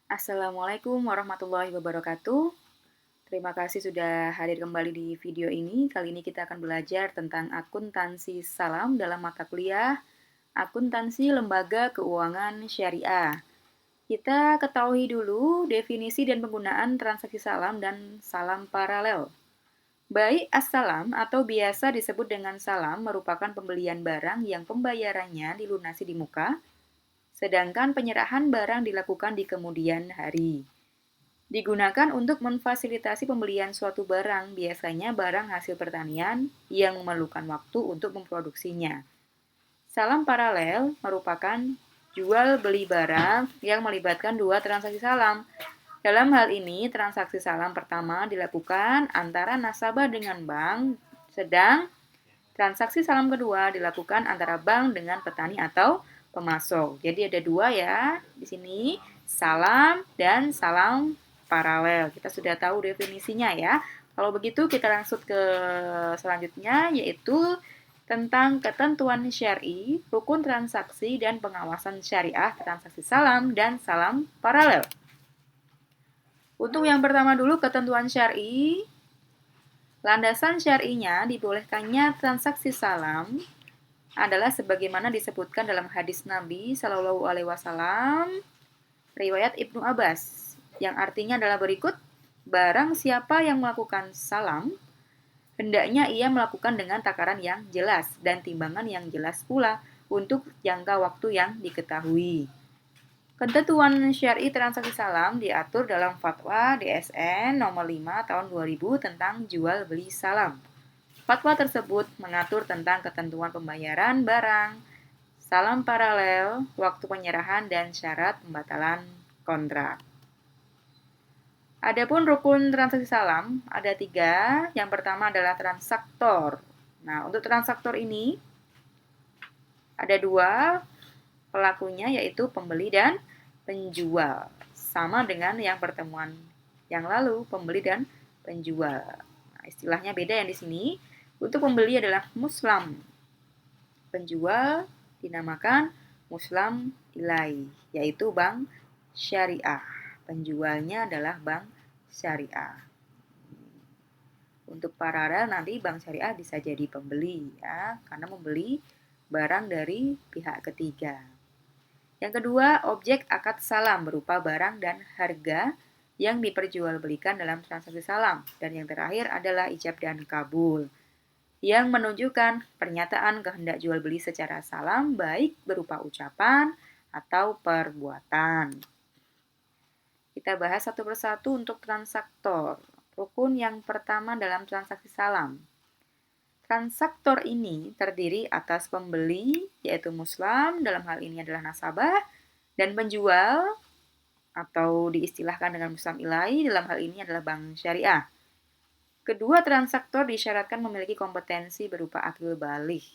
Assalamualaikum warahmatullahi wabarakatuh. Terima kasih sudah hadir kembali di video ini. Kali ini kita akan belajar tentang akuntansi salam dalam mata kuliah Akuntansi Lembaga Keuangan Syariah. Kita ketahui dulu definisi dan penggunaan transaksi salam dan salam paralel. Baik as-salam atau biasa disebut dengan salam merupakan pembelian barang yang pembayarannya dilunasi di muka, sedangkan penyerahan barang dilakukan di kemudian hari. Digunakan untuk memfasilitasi pembelian suatu barang, biasanya barang hasil pertanian yang memerlukan waktu untuk memproduksinya. Salam paralel merupakan jual beli barang yang melibatkan dua transaksi salam. Dalam hal ini, transaksi salam pertama dilakukan antara nasabah dengan bank, sedang transaksi salam kedua dilakukan antara bank dengan petani atau pemasok. Jadi ada dua ya di sini, salam dan salam paralel. Kita sudah tahu definisinya ya. Kalau begitu kita langsung ke selanjutnya yaitu tentang ketentuan syar'i, rukun transaksi dan pengawasan syariah transaksi salam dan salam paralel. Untuk yang pertama dulu ketentuan syar'i, landasan syar'inya dibolehkannya transaksi salam adalah sebagaimana disebutkan dalam hadis Nabi Shallallahu Alaihi Wasallam, riwayat Ibnu Abbas, yang artinya adalah berikut: barang siapa yang melakukan salam, hendaknya ia melakukan dengan takaran yang jelas dan timbangan yang jelas pula untuk jangka waktu yang diketahui. Ketentuan syar'i transaksi salam diatur dalam Fatwa DSN nomor 5 tahun 2000 tentang jual beli salam. Fatwa tersebut mengatur tentang ketentuan pembayaran barang, salam paralel, waktu penyerahan, dan syarat pembatalan kontrak. Adapun rukun transaksi salam ada 3. Yang pertama adalah transaktor. Nah, untuk transaktor ini ada 2 pelakunya, yaitu pembeli dan penjual. Sama dengan yang pertemuan yang lalu, pembeli dan penjual. Nah, istilahnya beda yang di sini. Untuk pembeli adalah muslam. Penjual dinamakan muslam ilai, yaitu bank syariah. Penjualnya adalah bank syariah. Untuk paralel nanti bank syariah bisa jadi pembeli ya, karena membeli barang dari pihak ketiga. Yang kedua, objek akad salam berupa barang dan harga yang diperjualbelikan dalam transaksi salam. Dan yang terakhir adalah ijab dan kabul, yang menunjukkan pernyataan kehendak jual beli secara salam baik berupa ucapan atau perbuatan. Kita bahas satu persatu untuk transaktor. Rukun yang pertama dalam transaksi salam. Transaktor ini terdiri atas pembeli, yaitu muslim, dalam hal ini adalah nasabah, dan penjual, atau diistilahkan dengan muslam ilai, dalam hal ini adalah bank syariah. Kedua transaktor disyaratkan memiliki kompetensi berupa akil baligh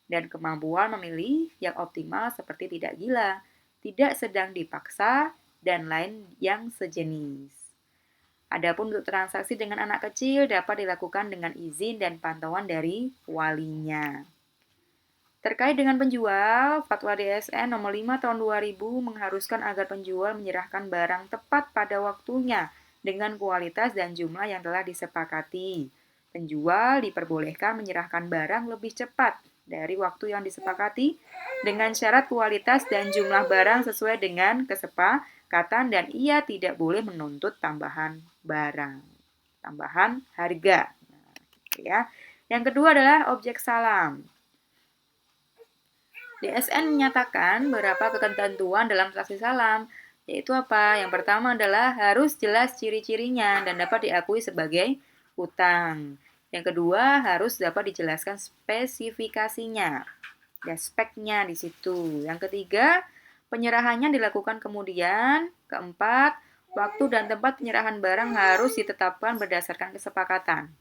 dan kemampuan memilih yang optimal seperti tidak gila, tidak sedang dipaksa, dan lain yang sejenis. Adapun untuk transaksi dengan anak kecil dapat dilakukan dengan izin dan pantauan dari walinya. Terkait dengan penjual, Fatwa DSN nomor 5 tahun 2000 mengharuskan agar penjual menyerahkan barang tepat pada waktunya dengan kualitas dan jumlah yang telah disepakati. Penjual diperbolehkan menyerahkan barang lebih cepat dari waktu yang disepakati dengan syarat kualitas dan jumlah barang sesuai dengan kesepakatan, dan ia tidak boleh menuntut tambahan barang, tambahan harga. Nah, gitu ya. Yang kedua adalah objek salam. DSN menyatakan beberapa ketentuan dalam transaksi salam, yaitu apa? Yang pertama adalah harus jelas ciri-cirinya dan dapat diakui sebagai utang. Yang kedua, harus dapat dijelaskan spesifikasinya, ya speknya di situ. Yang ketiga, penyerahannya dilakukan kemudian. Keempat, waktu dan tempat penyerahan barang harus ditetapkan berdasarkan kesepakatan.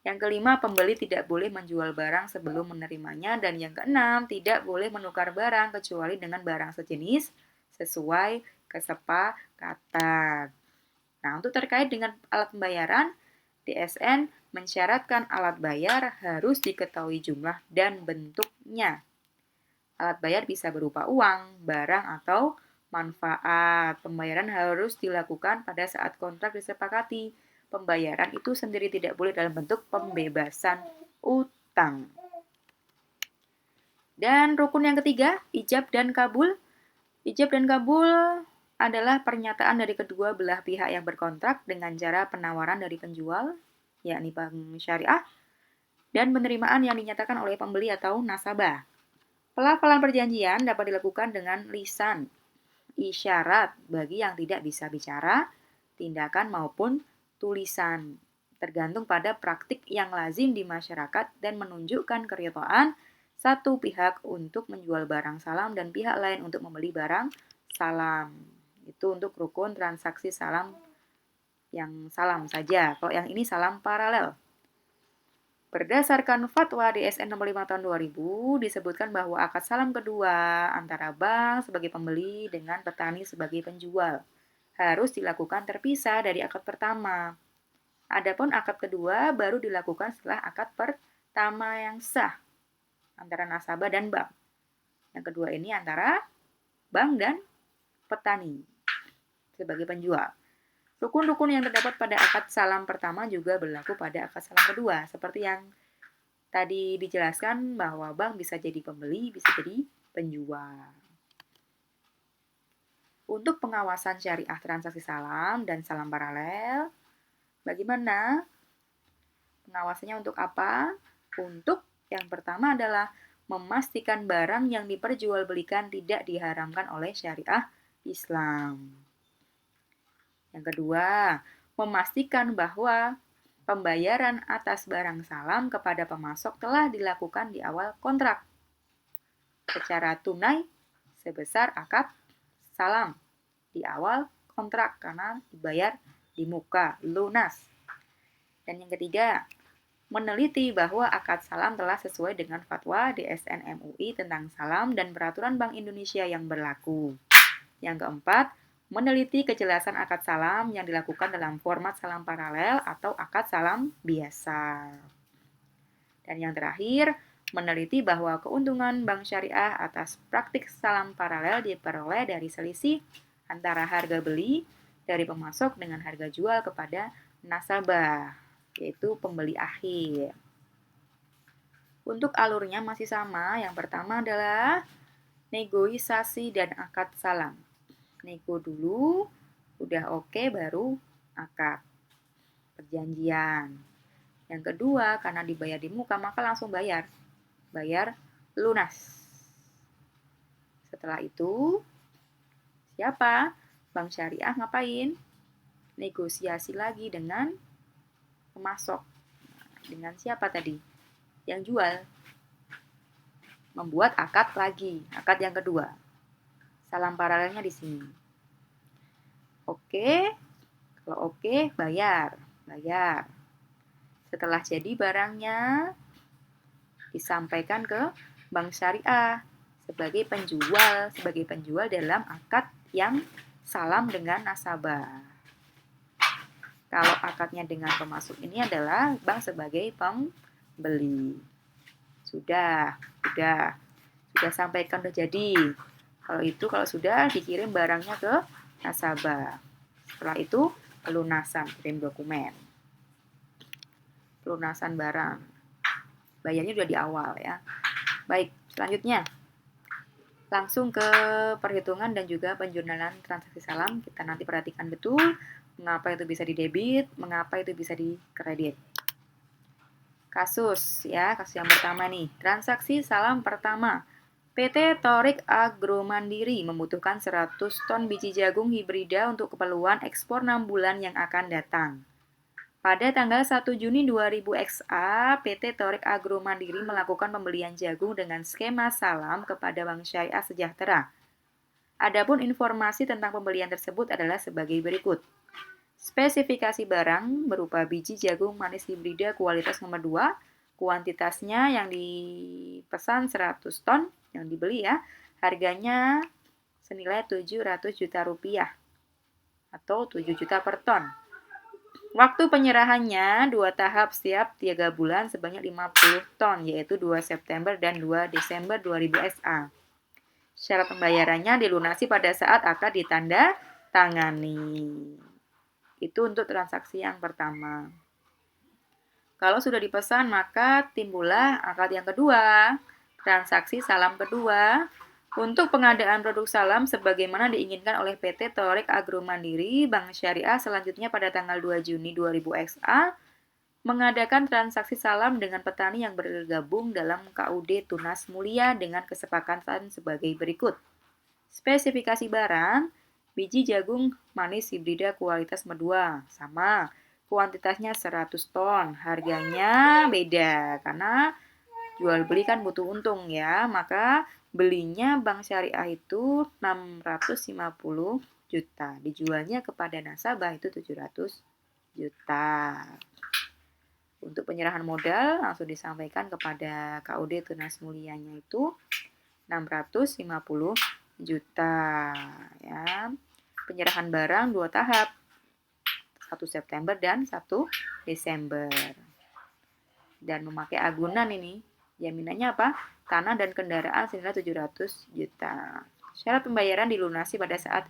Yang kelima, pembeli tidak boleh menjual barang sebelum menerimanya. Dan yang keenam, tidak boleh menukar barang kecuali dengan barang sejenis sesuai kesepakatan. Nah, untuk terkait dengan alat pembayaran, DSN mensyaratkan alat bayar harus diketahui jumlah dan bentuknya. Alat bayar bisa berupa uang, barang, atau manfaat. Pembayaran harus dilakukan pada saat kontrak disepakati. Pembayaran itu sendiri tidak boleh dalam bentuk pembebasan utang. Dan rukun yang ketiga, ijab dan kabul. Ijab dan kabul adalah pernyataan dari kedua belah pihak yang berkontrak dengan cara penawaran dari penjual, yakni bank syariah, dan penerimaan yang dinyatakan oleh pembeli atau nasabah. Pelafalan perjanjian dapat dilakukan dengan lisan, isyarat bagi yang tidak bisa bicara, tindakan maupun tulisan, tergantung pada praktik yang lazim di masyarakat dan menunjukkan keridhaan satu pihak untuk menjual barang salam dan pihak lain untuk membeli barang salam. Itu untuk rukun transaksi salam yang salam saja. Kalau yang ini salam paralel. Berdasarkan fatwa DSN nomor 5 tahun 2000, disebutkan bahwa akad salam kedua antara bank sebagai pembeli dengan petani sebagai penjual harus dilakukan terpisah dari akad pertama. Adapun akad kedua baru dilakukan setelah akad pertama yang sah antara nasabah dan bank. Yang kedua ini antara bank dan petani sebagai penjual. Rukun-rukun yang terdapat pada akad salam pertama juga berlaku pada akad salam kedua. Seperti yang tadi dijelaskan bahwa bank bisa jadi pembeli, bisa jadi penjual. Untuk pengawasan syariah transaksi salam dan salam paralel, bagaimana? Pengawasannya untuk apa? Untuk yang pertama adalah memastikan barang yang diperjualbelikan tidak diharamkan oleh syariah Islam. Yang kedua, memastikan bahwa pembayaran atas barang salam kepada pemasok telah dilakukan di awal kontrak secara tunai sebesar akad salam di awal kontrak karena dibayar di muka lunas. Dan yang ketiga, meneliti bahwa akad salam telah sesuai dengan fatwa DSN MUI tentang salam dan peraturan Bank Indonesia yang berlaku. Yang keempat, meneliti kejelasan akad salam yang dilakukan dalam format salam paralel atau akad salam biasa. Dan yang terakhir, meneliti bahwa keuntungan bank syariah atas praktik salam paralel diperoleh dari selisih antara harga beli dari pemasok dengan harga jual kepada nasabah, yaitu pembeli akhir. Untuk alurnya masih sama, yang pertama adalah negosiasi dan akad salam. Nego dulu, udah oke baru akad perjanjian. Yang kedua, karena dibayar di muka maka langsung bayar lunas. Setelah itu, siapa? Bank syariah ngapain? Negosiasi lagi dengan pemasok. Dengan siapa tadi? Yang jual. Membuat akad lagi, akad yang kedua. Salam paralelnya di sini. Oke, kalau oke, bayar. Setelah jadi barangnya, disampaikan ke bank syariah sebagai penjual dalam akad yang salam dengan nasabah. Kalau akadnya dengan pemasok ini adalah bank sebagai pembeli. Sudah sampaikan, udah jadi. Kalau sudah dikirim barangnya ke nasabah. Setelah itu pelunasan, kirim dokumen. Pelunasan barang. Bayarnya sudah di awal ya. Baik, selanjutnya. Langsung ke perhitungan dan juga penjurnalan transaksi salam. Kita nanti perhatikan betul mengapa itu bisa didebit, mengapa itu bisa dikredit. Kasus yang pertama nih. Transaksi salam pertama. PT Torik Agromandiri membutuhkan 100 ton biji jagung hibrida untuk keperluan ekspor 6 bulan yang akan datang. Pada tanggal 1 Juni 2000 XA, PT Torik Agromandiri melakukan pembelian jagung dengan skema salam kepada Bank Syariah Sejahtera. Adapun informasi tentang pembelian tersebut adalah sebagai berikut. Spesifikasi barang berupa biji jagung manis hibrida kualitas nomor 2, kuantitasnya yang dipesan 100 ton, yang dibeli ya, harganya senilai 700 juta rupiah atau 7 juta per ton. Waktu penyerahannya 2 tahap setiap 3 bulan sebanyak 50 ton, yaitu 2 September dan 2 Desember 2000 SA. Syarat pembayarannya dilunasi pada saat akad ditanda tangani. Itu untuk transaksi yang pertama. Kalau sudah dipesan, maka timbullah akad yang kedua, transaksi salam kedua. Untuk pengadaan produk salam sebagaimana diinginkan oleh PT Torik Agro Mandiri, Bank Syariah selanjutnya pada tanggal 2 Juni 2000 XA mengadakan transaksi salam dengan petani yang bergabung dalam KUD Tunas Mulia dengan kesepakatan sebagai berikut. Spesifikasi barang, biji jagung manis hibrida kualitas medua, sama. Kuantitasnya 100 ton, harganya beda karena jual beli kan butuh untung ya, maka belinya Bank Syariah itu 650 juta, dijualnya kepada nasabah itu 700 juta. Untuk penyerahan modal langsung disampaikan kepada KUD Tunas Mulianya itu 650 juta ya. Penyerahan barang 2 tahap. 1 September dan 1 Desember. Dan memakai agunan ini. Jaminannya apa? Tanah dan kendaraan senilai 700 juta. Syarat pembayaran dilunasi pada saat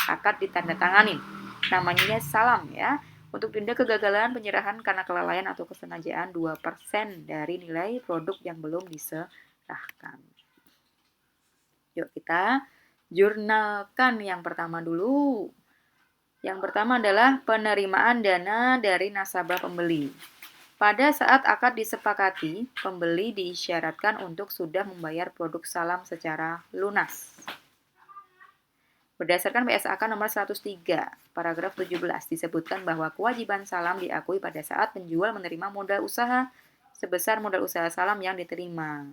akad ditandatangani. Namanya salam ya. Untuk denda kegagalan penyerahan karena kelalaian atau kesengajaan 2% dari nilai produk yang belum diserahkan. Yuk kita jurnalkan yang pertama dulu. Yang pertama adalah penerimaan dana dari nasabah pembeli. Pada saat akad disepakati, pembeli diisyaratkan untuk sudah membayar produk salam secara lunas. Berdasarkan PSAK nomor 103, paragraf 17, disebutkan bahwa kewajiban salam diakui pada saat penjual menerima modal usaha sebesar modal usaha salam yang diterima.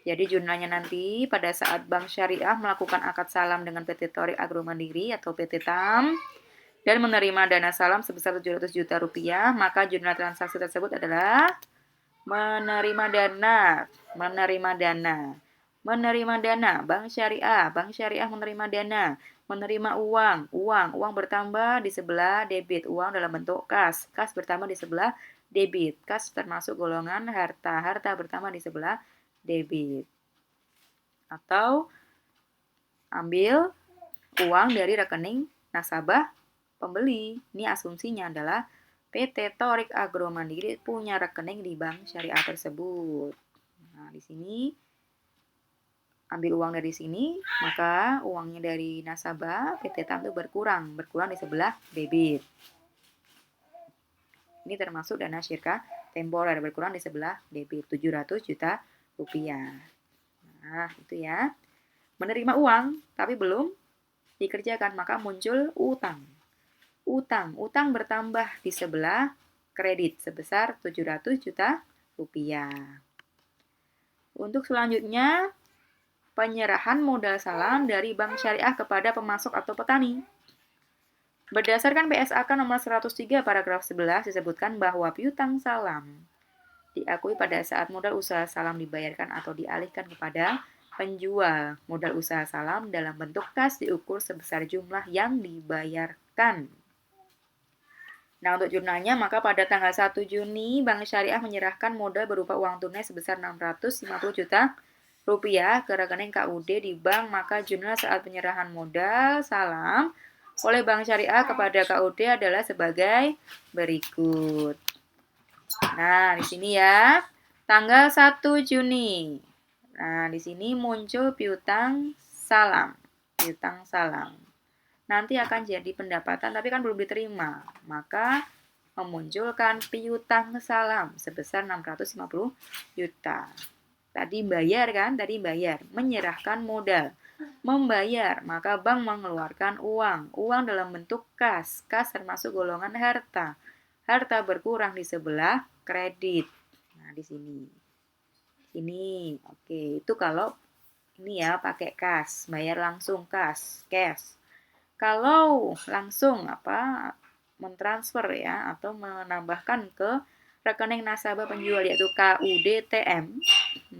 Jadi jurnalnya nanti pada saat Bank Syariah melakukan akad salam dengan PT Torik Agro Mandiri atau PT TAM, dan menerima dana salam sebesar 700 juta rupiah, maka jurnal transaksi tersebut adalah menerima dana, Bank Syariah menerima dana, menerima uang bertambah di sebelah debit, uang dalam bentuk kas bertambah di sebelah debit, kas termasuk golongan harta bertambah di sebelah debit. Atau ambil uang dari rekening nasabah pembeli. Ini asumsinya adalah PT Torik Agro Mandiri punya rekening di Bank Syariah tersebut. Nah, di sini ambil uang dari sini, maka uangnya dari nasabah PT TAM itu berkurang di sebelah debit. Ini termasuk dana syirkah temporer berkurang di sebelah debit 700 juta rupiah. Nah, itu ya. Menerima uang tapi belum dikerjakan, maka muncul utang. Utang bertambah di sebelah kredit sebesar 700 juta rupiah. Untuk selanjutnya, penyerahan modal salam dari Bank Syariah kepada pemasok atau petani. Berdasarkan PSAK nomor 103 paragraf 11 disebutkan bahwa piutang salam diakui pada saat modal usaha salam dibayarkan atau dialihkan kepada penjual modal usaha salam dalam bentuk kas diukur sebesar jumlah yang dibayarkan. Nah, untuk jurnalnya, maka pada tanggal 1 Juni, Bank Syariah menyerahkan modal berupa uang tunai sebesar 650 juta rupiah ke rekening KUD di bank, maka jurnal saat penyerahan modal salam oleh Bank Syariah kepada KUD adalah sebagai berikut. Nah, di sini ya, tanggal 1 Juni. Nah, di sini muncul piutang salam. Nanti akan jadi pendapatan tapi kan belum diterima, maka memunculkan piutang salam sebesar 650 juta. Tadi bayar, menyerahkan modal, membayar, maka bank mengeluarkan uang dalam bentuk kas termasuk golongan harta berkurang di sebelah kredit. Nah, di sini, oke, itu kalau ini ya pakai kas, bayar langsung cash. Kalau langsung mentransfer ya atau menambahkan ke rekening nasabah penjual yaitu KUD TM.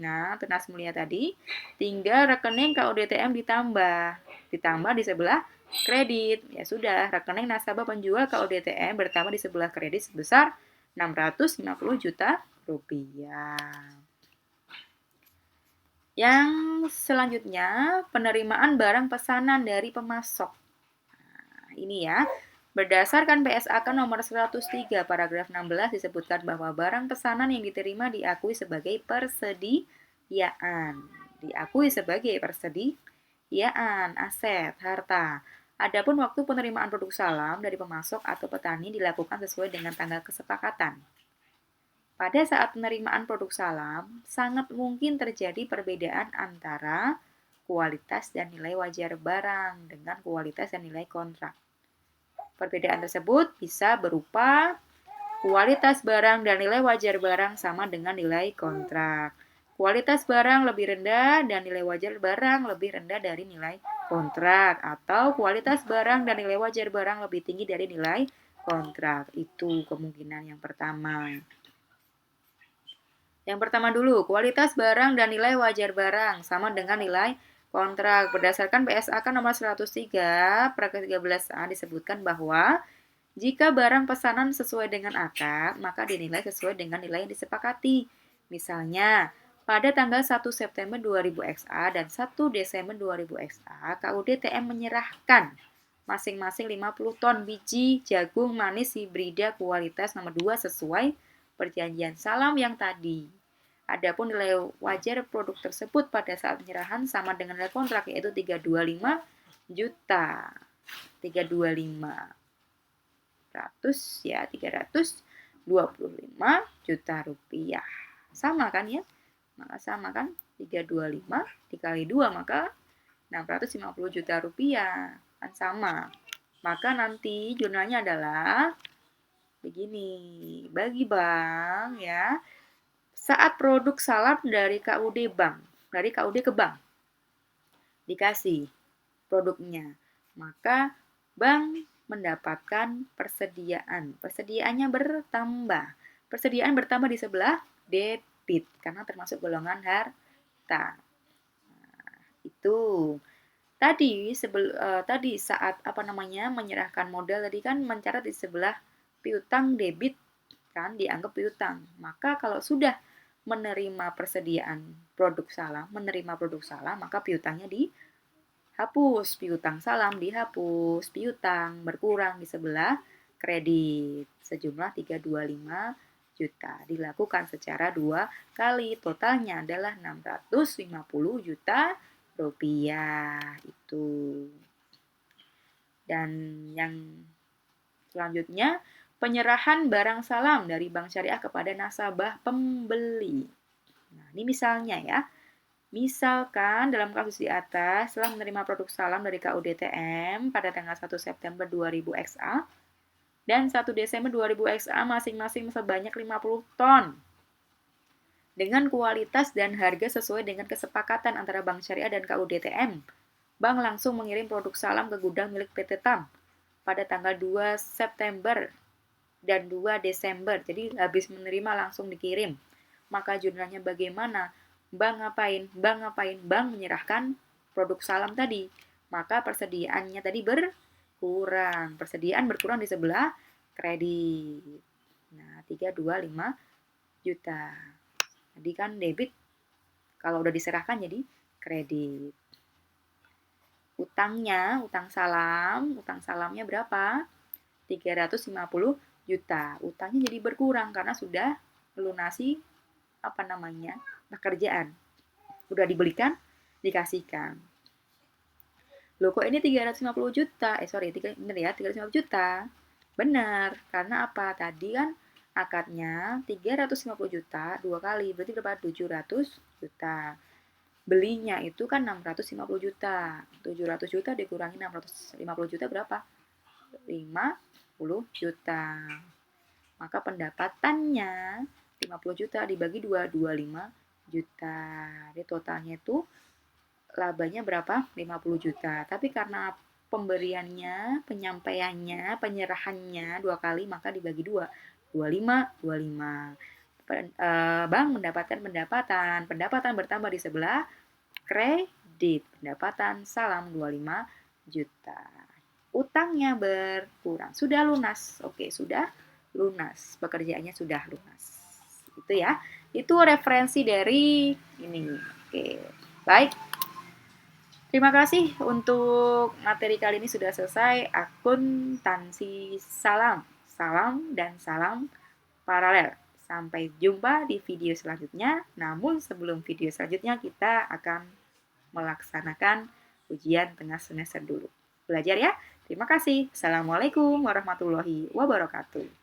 Nah, Tunas Mulia tadi tinggal rekening KUD TM ditambah di sebelah kredit. Ya sudah, rekening nasabah penjual KUD TM bertambah di sebelah kredit sebesar 650 juta rupiah. Yang selanjutnya, penerimaan barang pesanan dari pemasok. Nah, ini ya. Berdasarkan PSAK nomor 103 paragraf 16 disebutkan bahwa barang pesanan yang diterima diakui sebagai persediaan. Diakui sebagai persediaan, aset, harta. Adapun waktu penerimaan produk salam dari pemasok atau petani dilakukan sesuai dengan tanggal kesepakatan. Pada saat penerimaan produk salam, sangat mungkin terjadi perbedaan antara kualitas dan nilai wajar barang dengan kualitas dan nilai kontrak. Perbedaan tersebut bisa berupa kualitas barang dan nilai wajar barang sama dengan nilai kontrak. Kualitas barang lebih rendah dan nilai wajar barang lebih rendah dari nilai kontrak. Atau kualitas barang dan nilai wajar barang lebih tinggi dari nilai kontrak. Itu kemungkinan yang pertama. Yang pertama dulu, kualitas barang dan nilai wajar barang sama dengan nilai kontrak. Berdasarkan PSAK nomor 103, paragraf 13A disebutkan bahwa jika barang pesanan sesuai dengan akad, maka dinilai sesuai dengan nilai yang disepakati. Misalnya, pada tanggal 1 September 2000 XA dan 1 Desember 2000 XA, KUD TM menyerahkan masing-masing 50 ton biji jagung manis hibrida kualitas nomor 2 sesuai perjanjian salam yang tadi. Adapun nilai wajar produk tersebut pada saat penyerahan sama dengan nilai kontrak yaitu 325 juta. 325 ya 325 juta rupiah. Sama kan ya? Maka sama kan? 325 dikali 2 maka 650 juta rupiah. Kan sama. Maka nanti jurnalnya adalah begini. Bagi bank ya. Saat produk salam dari KUD bank, dari KUD ke bank dikasih produknya, maka bank mendapatkan persediaan. Persediaannya bertambah. Persediaan bertambah di sebelah debit karena termasuk golongan harta. Nah, itu. Tadi saat menyerahkan modal tadi kan mencatat di sebelah piutang debit kan dianggap piutang. Maka kalau sudah menerima produk salam, maka piutangnya dihapus, piutang salam dihapus, piutang berkurang di sebelah kredit sejumlah 325 juta. Dilakukan secara 2 kali, totalnya adalah 650 juta rupiah itu. Dan yang selanjutnya, penyerahan barang salam dari Bank Syariah kepada nasabah pembeli. Nah, ini misalnya ya. Misalkan dalam kasus di atas setelah menerima produk salam dari KUDTM pada tanggal 1 September 2000 XA dan 1 Desember 2000 XA masing-masing sebanyak 50 ton dengan kualitas dan harga sesuai dengan kesepakatan antara Bank Syariah dan KUDTM. Bank langsung mengirim produk salam ke gudang milik PT TAM pada tanggal 2 September dan 2 Desember. Jadi habis menerima langsung dikirim. Maka jurnalnya bagaimana? Bank ngapain? Bank menyerahkan produk salam tadi. Maka persediaannya tadi berkurang. Persediaan berkurang di sebelah kredit. Nah, 325 juta. Tadi kan debit. Kalau udah diserahkan jadi kredit. Utang salamnya berapa? 350 juta. Utangnya jadi berkurang karena sudah melunasi pekerjaan. Udah dibelikan, dikasihkan. Loh kok ini 350 juta? 350 juta. Benar, karena apa? Tadi kan akadnya 350 juta, 2 kali, berarti berapa? 700 juta. Belinya itu kan 650 juta. 700 juta dikurangi 650 juta berapa? 50 juta. Maka pendapatannya 50 juta dibagi 2, 25 juta. Jadi totalnya itu labanya berapa? 50 juta. Tapi karena pemberiannya, penyampaiannya, penyerahannya 2 kali, maka dibagi 2. 25, 25. Bank mendapatkan pendapatan bertambah di sebelah kredit. Pendapatan salam 25 juta. Utangnya berkurang. Sudah lunas. Oke, sudah lunas. Pekerjaannya sudah lunas. Itu ya. Itu referensi dari ini. Oke. Baik, terima kasih untuk materi kali ini sudah selesai. Akuntansi salam. Salam dan salam paralel. Sampai jumpa di video selanjutnya. Namun sebelum video selanjutnya kita akan melaksanakan ujian tengah semester dulu. Belajar ya. Terima kasih. Assalamualaikum warahmatullahi wabarakatuh.